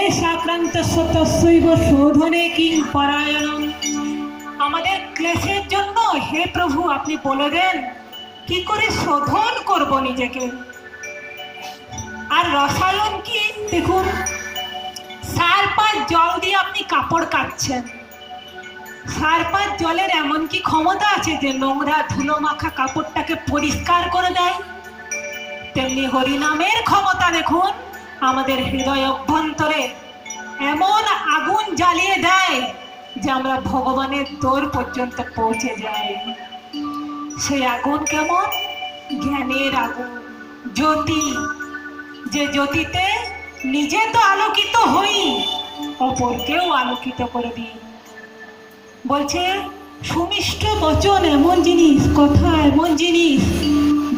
ক্লেশাক্রান্ত তস্যৈব শোধনে king পরায়ণম। আমাদের ক্লেশের জন্য হে প্রভু আপনি বলে দেন কি করে শোধন করব নিজেকে। আর রসায়ন কি দেখুন, সারপাত জল দিয়ে আপনি কাপড় কাচ্ছেন, সারপাত জলের এমন কি ক্ষমতা আছে যে নোংরা ধুলো মাখা কাপড়টাকে পরিষ্কার করে দেয়? তেমনি হরিনামের ক্ষমতা দেখুন, আমাদের হৃদয় অভ্যন্তরে এমন আগুন জ্বালিয়ে দেয় যে আমরা ভগবানের দোর পর্যন্ত পৌঁছে যাই। সেই আগুন কেমন? জ্ঞানের আগুন, জ্যোতি, যে জ্যোতিতে নিজে তো আলোকিত হই, অপরকেও আলোকিত করে দিই। বলছে সুমিষ্ট বচন এমন জিনিস, কথা এমন জিনিস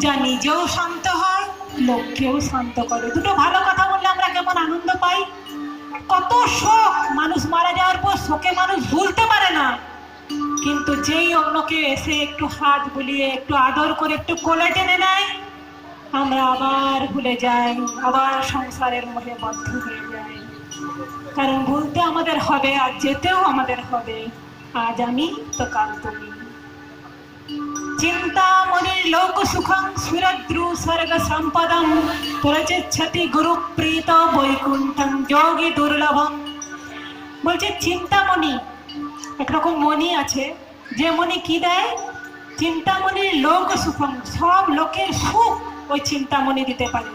যা নিজেও শান্ত হয়, লোককেও শান্ত করে। দুটো ভালো কথা বললে আমরা কেমন আনন্দ পাই। কত শোক, মানুষ মারা যাওয়ার পর শোকে মানুষ ভুলতে পারে না, কিন্তু যেই অন্যকে এসে একটু হাত বুলিয়ে একটু আদর করে একটু কোলে টেনে নেয়, আমরা আবার ভুলে যাই, আবার সংসারের মধ্যে বদ্ধ হয়ে যাই। কারণ ভুলতে আমাদের হবে, আর যেতেও আমাদের হবে। আজ আমি তো কাল তুমি। চিন্তামণির লোক সুখং সুরদ্রু স্বর্গ সম্পদম প্রযচ্ছতি গুরু প্রীত বৈকুণ্ঠং যোগী দুর্লভম। বলছে চিন্তামণি, একরকম মণি আছে, যে মণি কি দেয়? চিন্তামণির লোক সুখং, সব লোকের সুখ ওই চিন্তামণি দিতে পারে।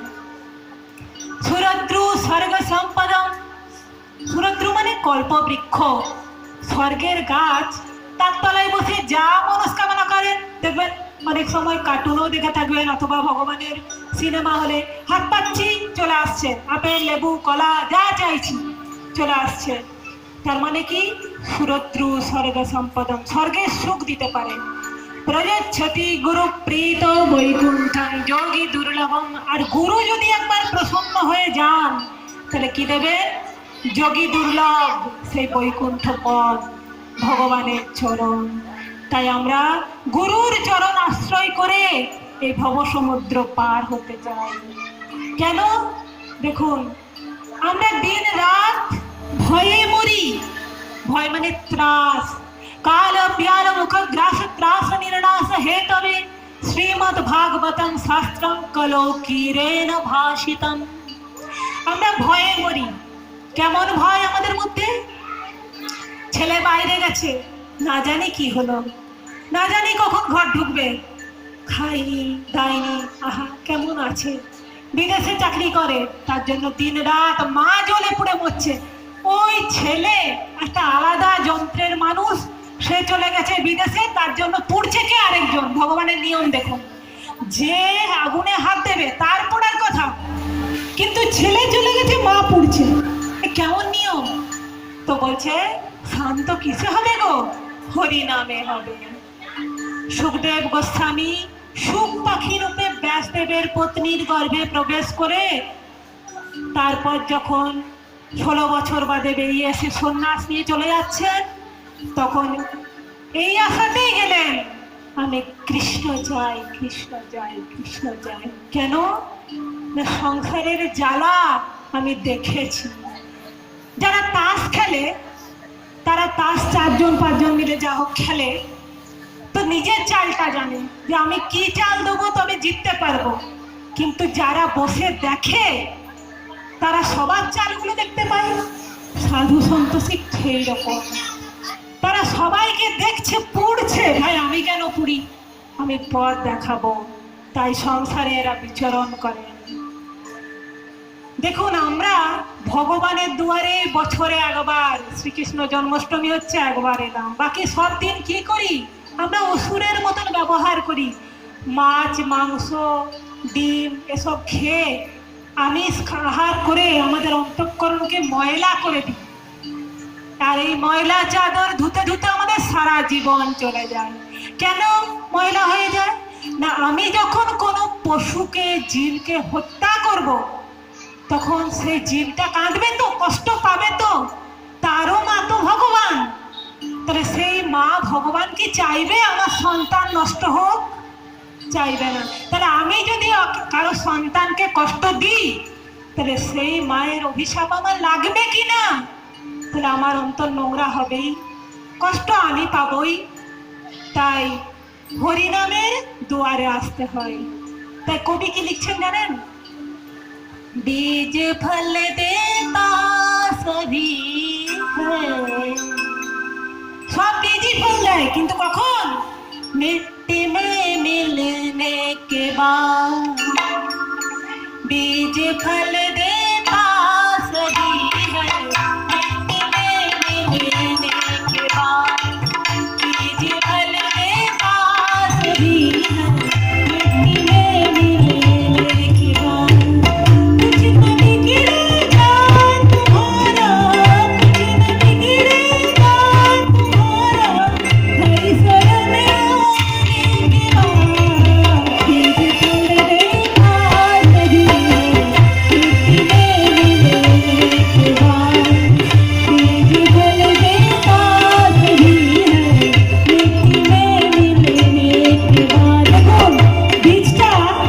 সুরদ্রু স্বর্গ সম্পদম, সুরদ্রু মানে কল্পবৃক্ষ, স্বর্গের গাছ, তার তলায় বসে যা মনস্কামনা করেন। দেখবেন অনেক সময় কার্টুনও দেখে থাকবেন, অথবা ভগবানের সিনেমা হলে হাত পাচ্ছি চলে আসছে, আপেল লেবু কলা যা চাইছি চলে আসছে। তার মানে কি? সুরদ্রু স্বর্গ সম্পদম, স্বর্গের সুখ দিতে পারে। প্রযচ্ছতি গুরু প্রীত বৈকুণ্ঠং যোগী দুর্লভম। আর গুরু যদি একবার প্রসন্ন হয়ে যান তাহলে কি দেবে? যোগী দুর্লভ, সেই বৈকুণ্ঠ পদ, ভগবানের চরণ। তাই আমরা গুরুর চরণ আশ্রয় করে এই ভবসমুদ্র পার হতে চাই। কেন? দেখুন, আমরা দিন রাত ভয়ে মরি। ভয় মানে ত্রাস। কাল প্যার মুখ গ্রাস ত্রাস নির্নাশ হেতবে শ্রীমদ ভাগবতম শাস্ত্রম কলৌকিরেণ ভাষিতম। আমরা ভয়ে মরি। কেমন ভয় আমাদের মধ্যে? ছেলে বাইরে গেছে, না জানি কি হলো, না জানি কখন ঘর ঢুকবে, খায়নি দায়নি, আহা কেমন আছে। বিদেশে চাকরি করে, তার জন্য দিন রাত মা জ্বলে পুড়ে মরছে। ওই ছেলে একটা আলাদা যন্ত্রের মানুষ, সে চলে গেছে বিদেশে, তার জন্য পুড়ছে কে? আরেকজন। ভগবানের নিয়ম দেখুন, যে আগুনে হাত দেবে তার পোড়ার কথা, কিন্তু ছেলে চলে গেছে, মা পুড়ছে। কেমন নিয়ম? তো বলছে শান্ত কিসে হবে গো? হরি নামে হবে। সুখদেব গোস্বামী সুখ পাখি রূপে ব্যাসদেবের পত্নীর গর্ভে প্রবেশ করে তারপর যখন 16 বছর বাদে বেরিয়ে এসে সন্ন্যাস নিয়ে চলে যাচ্ছেন, তখন এই আশাতেই গেলেন আমি কৃষ্ণ চাই, কৃষ্ণ চাই, কৃষ্ণ চাই। কেন? না সংসারের জ্বালা আমি দেখেছি। যারা তাস খেলে, তারা তাস 4 জন 5 জন মিলে যা হোক খেলে, তো নিজের চালটা জানে যে আমি কি চাল দেবো তবে জিততে পারবো। কিন্তু যারা বসে দেখে তারা সবার চালগুলো দেখতে পায়। সাধু সন্তোষী সেই রকম, তারা সবাইকে দেখছে পুড়ছে, ভাই আমি কেন পুড়ি, আমি পথ দেখাবো। তাই সংসারে এরা বিচরণ করে। দেখুন, আমরা ভগবানের দুয়ারে বছরে একবার, শ্রীকৃষ্ণ জন্মাষ্টমী হচ্ছে একবার এলাম, বাকি সব দিন কি করি? আমরা অসুরের মতন ব্যবহার করি। মাছ মাংস ডিম এসব খেয়ে আমিষ আহার করে আমাদের অন্তঃকরণকে ময়লা করে দিই। আর এই ময়লা চাদর ধুতে ধুতে আমাদের সারা জীবন চলে যায়। কেন ময়লা হয়ে যায়? না আমি যখন কোনো পশুকে জীবকে হত্যা করব, তখন সেই জীবটা কাঁদবে তো, কষ্ট পাবে তো, তারও মা তো ভগবান। তাহলে সেই মা ভগবান কি চাইবে আমার সন্তান নষ্ট হোক? চাইবে না। তাহলে আমি যদি কারো সন্তানকে কষ্ট দিই, তাহলে সেই মায়ের অভিশাপ আমার লাগবে কি না? তাহলে আমার অন্তর নোংরা হবেই, কষ্ট আমি পাবই। তাই হরিনামের দুয়ারে আসতে হয়। তাই কবি কি লিখছেন জানেন? বীজ ফল দেতা সবই হ্যায়, সব বীজই ফল দেয়, কিন্তু কখন? मिट्टी में मिलने के बाद बीज फल